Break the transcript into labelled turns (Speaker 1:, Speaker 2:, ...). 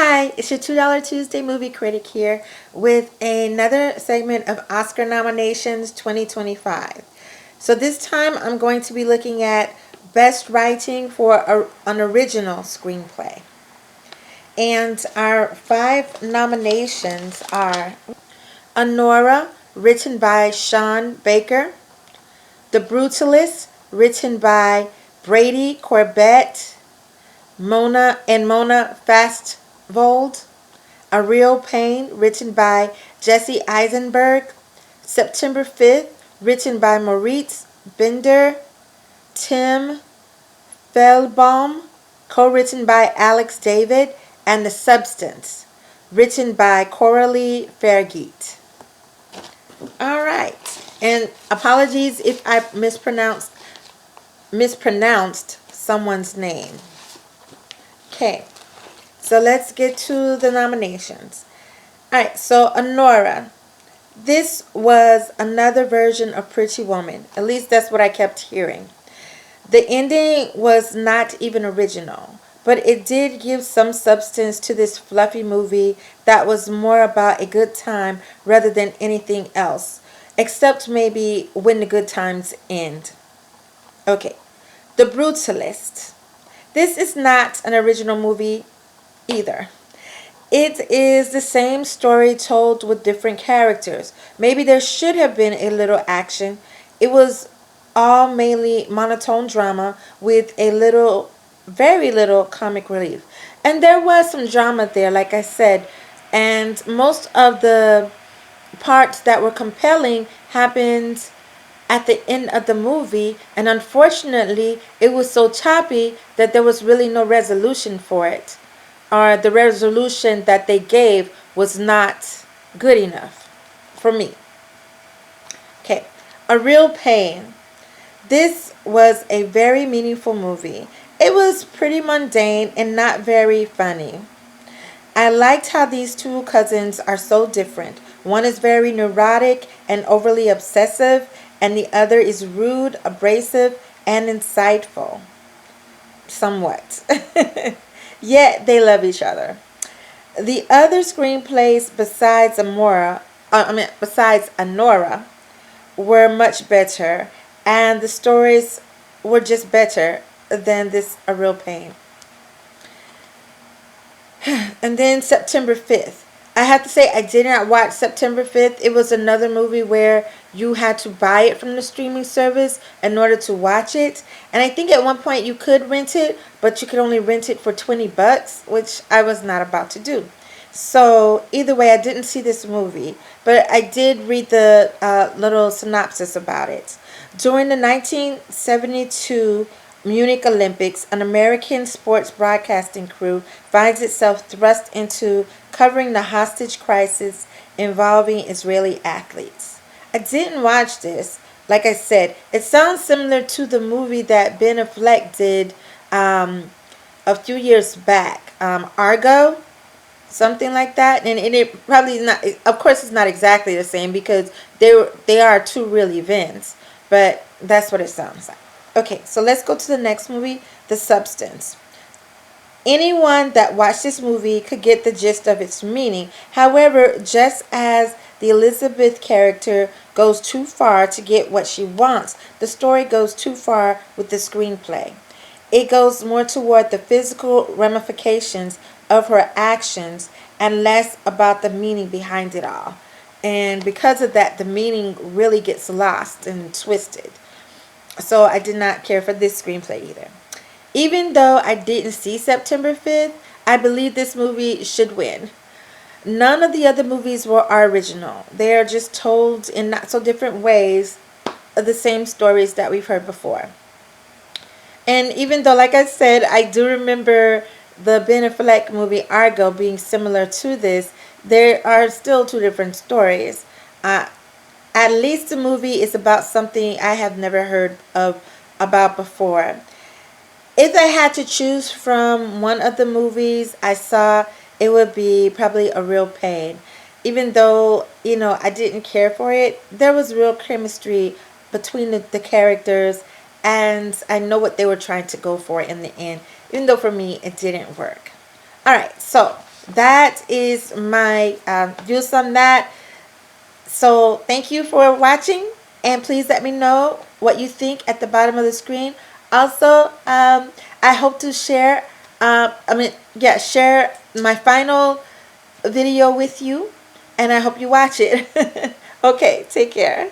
Speaker 1: Hi, it's your $2 Tuesday movie critic here with another segment of Oscar nominations 2025. So this time I'm going to be looking at Best Writing for an Original Screenplay. And our 5 nominations are Honora, written by Sean Baker; The Brutalist, written by Brady Corbett, Mona Fastvold; A Real Pain, written by Jesse Eisenberg; September 5th, written by Moritz Bender, Tim Fehlbaum, co-written by Alex David; and The Substance, written by Coralie Fergit. All right, and apologies if I mispronounced someone's name. Okay, so let's get to the nominations. Alright, so Honora. This was another version of Pretty Woman. At least that's what I kept hearing. The ending was not even original, but it did give some substance to this fluffy movie that was more about a good time rather than anything else, except maybe when the good times end. Okay, The Brutalist. This is not an original movie either. It is the same story told with different characters. Maybe there should have been a little action. It was all mainly monotone drama with very little comic relief. And there was some drama there, like I said. And most of the parts that were compelling happened at the end of the movie, and unfortunately it was so choppy that there was really no resolution for it, or the resolution that they gave was not good enough for me. Okay, A Real Pain. This was a very meaningful movie. It was pretty mundane and not very funny. I liked how these two cousins are so different. One is very neurotic and overly obsessive, and the other is rude, abrasive, and insightful. Somewhat. Yet they love each other. The other screenplays besides Honora, were much better, and the stories were just better than this A Real Pain. And then September 5th. I have to say I did not watch September 5th. It was another movie where you had to buy it from the streaming service in order to watch it. And I think at one point you could rent it, but you could only rent it for $20, which I was not about to do. So either way, I didn't see this movie, but I did read the little synopsis about it. During the 1972 Munich Olympics, an American sports broadcasting crew finds itself thrust into covering the hostage crisis involving Israeli athletes. I didn't watch this. Like I said, it sounds similar to the movie that Ben Affleck did a few years back, Argo, something like that. And it probably is not. Of course, it's not exactly the same because they are two real events, but that's what it sounds like. Okay, so let's go to the next movie, The Substance. Anyone that watched this movie could get the gist of its meaning. However, just as the Elizabeth character goes too far to get what she wants, the story goes too far with the screenplay. It goes more toward the physical ramifications of her actions and less about the meaning behind it all. And because of that, the meaning really gets lost and twisted. So I did not care for this screenplay either. Even though I didn't see September 5th, I believe this movie should win. None of the other movies are original. They are just told in not so different ways of the same stories that we've heard before. And even though, like I said, I do remember the Ben Affleck movie Argo being similar to this, there are still two different stories. At least the movie is about something I have never heard about before. If I had to choose from one of the movies I saw, it would be probably A Real Pain. Even though, I didn't care for it, there was real chemistry between the characters, and I know what they were trying to go for in the end, even though for me it didn't work. Alright, so that is my views on that. So thank you for watching, and please let me know what you think at the bottom of the screen. Also, I hope to share, share my final video with you, and I hope you watch it. Okay, take care.